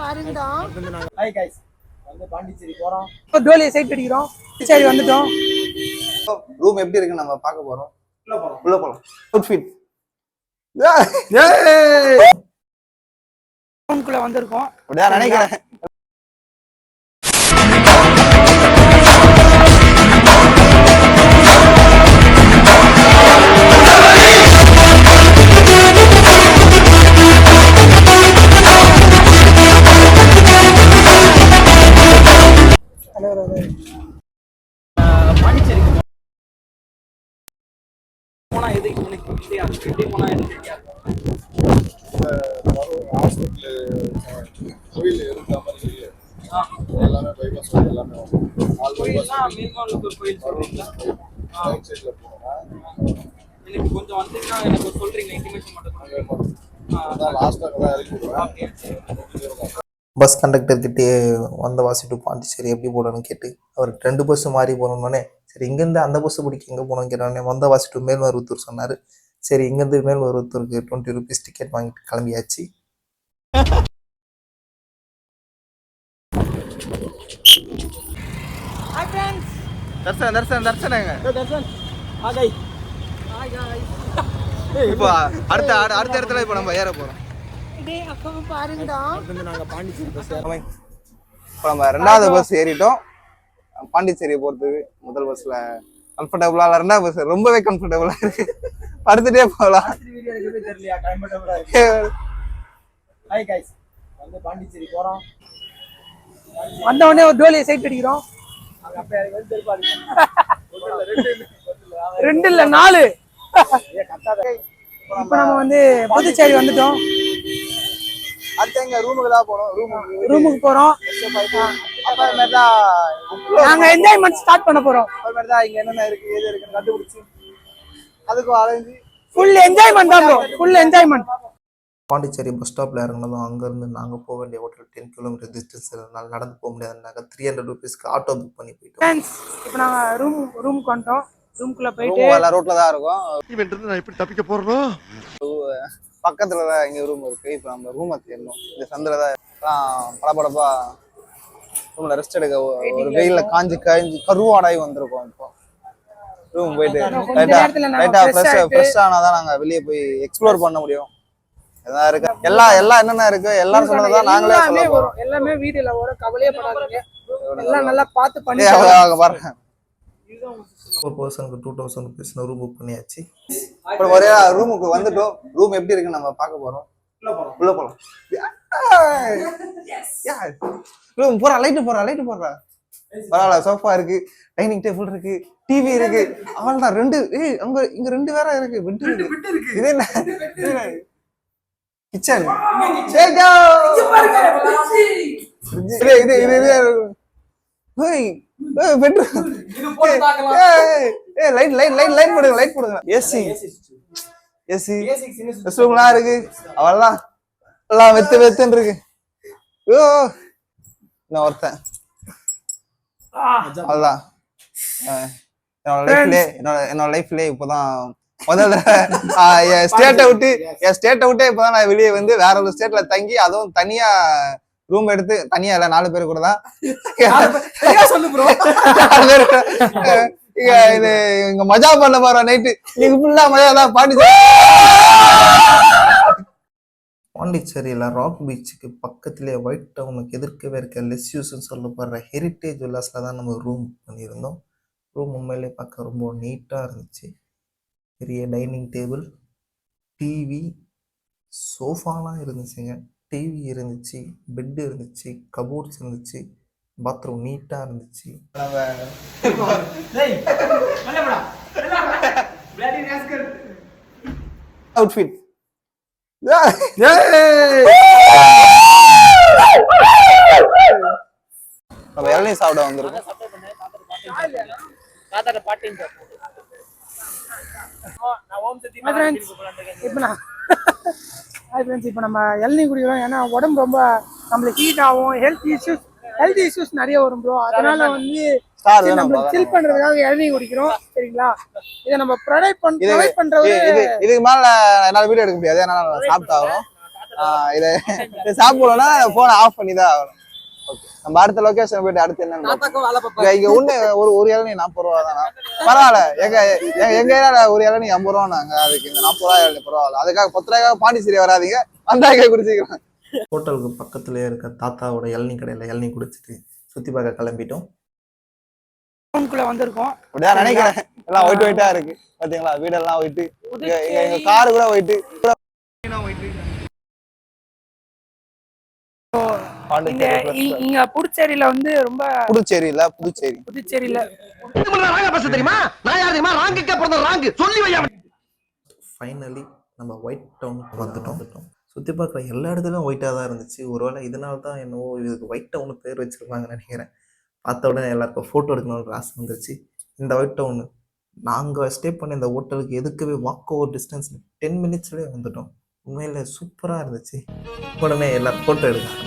பாருங்கடா. Hi guys வந்து பாண்டிச்சேரி போறோம். டோலியை சைட் அடிக்கிறோம். சரி வந்துட்டோம். ரூம் எப்படி இருக்கு நம்ம பார்க்க போறோம். உள்ள போலாம். அவுட்ஃபிட். ரூம்க்குள்ள வந்திருக்கோம். அப்படியே நினைக்கிறேன். கோயில் இருந்த மாதிரி எல்லாமே பைபாஸ் எல்லாமே கொஞ்சம் வந்தீங்கன்னா எனக்கு சொல்றீங்க இன்டிமேஷன் மட்டும் பஸ் கண்டக்டர் கிட்டே வந்த வாசி டு பாண்டிச்சேரி எப்படி போடணும்னு கேட்டு அவருக்கு 2 பஸ் மாறி போனோம்னே சரி இங்கேருந்து அந்த பஸ் பிடிக்க எங்கே போகணும்னு கேட்டோடனே வந்த வாசி டு மேல்மருவத்தூர் சொன்னார். சரி இங்கேருந்து மேல்மருவத்தூருக்கு 20 rupees டிக்கெட் வாங்கிட்டு கிளம்பியாச்சு. Hi friends. தர்சனங்க ஹாய் गाइस. Hi guys. இப்போ அடுத்த இடத்துல இப்போ நம்ம ஏற போகிறோம். டேய் அக்கா பாருங்கடா. நாங்கள் பாண்டிச்சேரி பஸ் ஏறோம். இப்போ நம்ம 2வது பஸ் ஏறிட்டோம். பாண்டிச்சேரி போகிறதுக்கு முதல் பஸ்ஸில் கம்ஃபர்டபுளாக இல்லை, 2வது பஸ் ரொம்பவே கம்ஃபர்டபுளாக இருக்கு. படுத்துட்டே போகலாம். ஹாய் गाइस வந்து பாண்டிச்சேரி போறோம். வந்த உடனே ஒரு டோலியை சைட் அடிக்கிறோம். அங்க அப்ப எனக்கு வந்து தெரிபாரு. 2 இல்ல 4. இப்போ நம்ம வந்து புதுச்சேரி வந்துட்டோம். அடுத்து எங்க ரூமுக்கு தான் போறோம். ரூமுக்கு போறோம். அப்புறமேட்டு தான் நாங்க என்ஜாய்மெண்ட் ஸ்டார்ட் பண்ண போறோம். அப்புறமேட்டு தான் இங்க என்னென்ன இருக்கு ஏது இருக்குன்னு கண்டுபிடிச்சு அதுக்கும் அலைஞ்சு ஃபுல் என்ஜாய்மெண்ட் தான் bro. Full enjoyment. Pondicherry bus ஸ்டாப்ல இறங்கினதும் அங்கேருந்து நாங்கள் போக வேண்டிய ஹோட்டல் 10 கிலோமீட்டர் டிஸ்டன்ஸ் இருந்தாலும் நடந்து போக முடியாதுனாக்க 300 rupeesக்கு ஆட்டோ புக் பண்ணி போயிட்டோம். இப்போ நாங்கள் ரூமுக்கு வந்துட்டோம். ரூம்குள்ளே போயிட்டு எல்லா ரோட்டில் தான் இருக்கும். இவன்ட்டு நான் எப்படி தப்பிக்க போறோம். பக்கத்தில் தான் எங்கள் ரூம் இருக்குது. இப்போ நம்ம ரூமை தேடணும். இந்த சந்தில் தான் படப்படப்பா ரூமில் ரெஸ்ட் எடுக்க ஒரு வெயிலில் காஞ்சி கருவாடாகி வந்திருக்கோம். இப்போ ரூம் போயிட்டு லைட்டாக ஃப்ரெஷ் ஆனால் தான் நாங்கள் வெளியே போய் எக்ஸ்ப்ளோர் பண்ண முடியும். எல்லாம் இருக்கு. எல்லாம் என்னென்ன இருக்கு எல்லாரும் சொன்னதான் நாங்களே சொல்ல போறோம். எல்லாமே வீடியோல வர கவலையே படாதீங்க. எல்லாம் நல்லா பார்த்து பண்ணி பாருங்க. ஒரு பர்சனுக்கு 2000 rupees ரூம் புக் பண்ணியாச்சு. இப்போ ஒரே ரூமுக்கு வந்துட்டோம். ரூம் எப்படி இருக்குன்னு நம்ம பார்க்க போறோம். உள்ள போலாம். ரூம் போறா லைட் போடுறா. பரவாயில்ல, சோஃபா இருக்கு, டைனிங் டேபிள் இருக்கு, டிவி இருக்கு. அவள்தான் 2 அங்க இங்க 2 வேற இருக்கு. பெட் இருக்கு. இது என்ன கிச்சன்? லைட் போடுங்க. ஏசி ரூம்லாம் இருக்கு. அவெல்லாம் எல்லாம் வெத்துன்னு இருக்கு. நான் ஒருத்தன் அவ்வளவுதான். என்னோட லைஃப்லயே இப்போதான் முதல்ல என் ஸ்டேட்டை விட்டு இப்பதான் நான் வெளியே வந்து வேற ஒரு ஸ்டேட்ல தங்கி, அதுவும் தனியா ரூம் எடுத்து, தனியா இல்ல 4 பேர் கூட தான். இது இங்க மஜா பண்ண போறோம். நைட்டு நீங்க ஃபுல்லா மஜா தான். பாண்டிச்சேரியில ராக் பீச்சுக்கு பக்கத்திலே ஒயிட் டவுனுக்கு எதிர்க்கவே இருக்க லெஸ்யூஸ்ன்னு சொல்லப்படுற ஹெரிட்டேஜ் வில்லாஸ்ல தான் நம்ம ரூம் பண்ணியிருந்தோம். ரூம் உண்மையிலே பார்க்க ரொம்ப நீட்டா இருந்துச்சு. பெரிய டைனிங் டேபிள், டிவி, சோஃபாலாம் இருந்துச்சுங்க. டிவி இருந்துச்சு, பெட் இருந்துச்சு, கபோர்ட்ஸ் இருந்துச்சு, பாத்ரூம் நீட்டா இருந்துச்சு. அவுட்ஃபிட் நம்ம இளநீர் சாப்பிட வந்திருக்கோம். இப்போ நம்ம இளநீ குடிக்கிறோம். ஏன்னா உடம்பு ரொம்ப நம்மளுக்கு ஹீட் ஆகும். ஹெல்த் இஷ்யூஸ் நிறைய வரும் ப்ரோ. அதனால வந்து நம்மளுக்கு சில் பண்றதுக்காக இளநீ குடிக்கிறோம். சரிங்களா? இதை நம்ம ப்ரொவைட் பண்றது. இதுக்கு மேல என்னால வீடியோ எடுக்க முடியாது. ஏன்னா சாப்பிட்டாகும். இதை சாப்பிடணும்னா போனை ஆஃப் பண்ணி தான் ஆகணும். ஓகே, நம்ம அடுத்த லொகேஷன் போயிட்டு அடுத்து என்னன்னு பார்ப்போம். இங்க ஒண்ணு ஒரு இளநீ 40 ரூபா தானா? பரவாயில்ல. எங்க ஏரியால ஒரு இளநீ 50 ரூபா நாங்க, அதுக்கு இந்த 40 ரூபா இளநீ பரவாயில்ல. அதுக்காக 10 ரூபாய்க்காக பாண்டிச்சேரி வராதீங்க, வந்தாக்க குடிச்சிக்கலாம். ஹோட்டலுக்கு பக்கத்துலேயே இருக்க தாத்தாவோட இளநீ கடையில் இளநீ குடிச்சிட்டு சுற்றி பார்க்க கிளம்பிட்டோம். ரூம்குள்ள வந்திருக்கோம். அப்படிதான் நினைக்கிறேன். எல்லாம் ஒயிட்டா இருக்கு பாத்தீங்களா, வீடெல்லாம் ஒயிட்டு, எங்க காரு கூட ஒயிட்டு. இங்க புதுச்சேரியில வந்து ரொம்ப புதுச்சேரியில ஃபைனலி நம்ம ஒயிட் டவுனுக்கு வந்துட்டோம். சுற்றி பார்க்குற எல்லா இடத்துலையும் ஒயிட்டாக தான் இருந்துச்சு. ஒருவேளை இதனால தான் என்னவோ இதுக்கு ஒயிட் டவுனுக்கு பேர் வச்சுருப்பாங்கன்னு நினைக்கிறேன். பார்த்த உடனே எல்லாருக்கும் ஃபோட்டோ எடுக்கணும்னு ஆசை வந்துருச்சு. இந்த ஒயிட் டவுனு நாங்கள் ஸ்டே பண்ண இந்த ஹோட்டலுக்கு எதுக்கவே வாக் ஓவர் டிஸ்டன்ஸ் 10 மினிட்ஸ்லேயே வந்துட்டோம். உண்மையில் சூப்பராக இருந்துச்சு. உடனே எல்லோரும் ஃபோட்டோ எடுக்க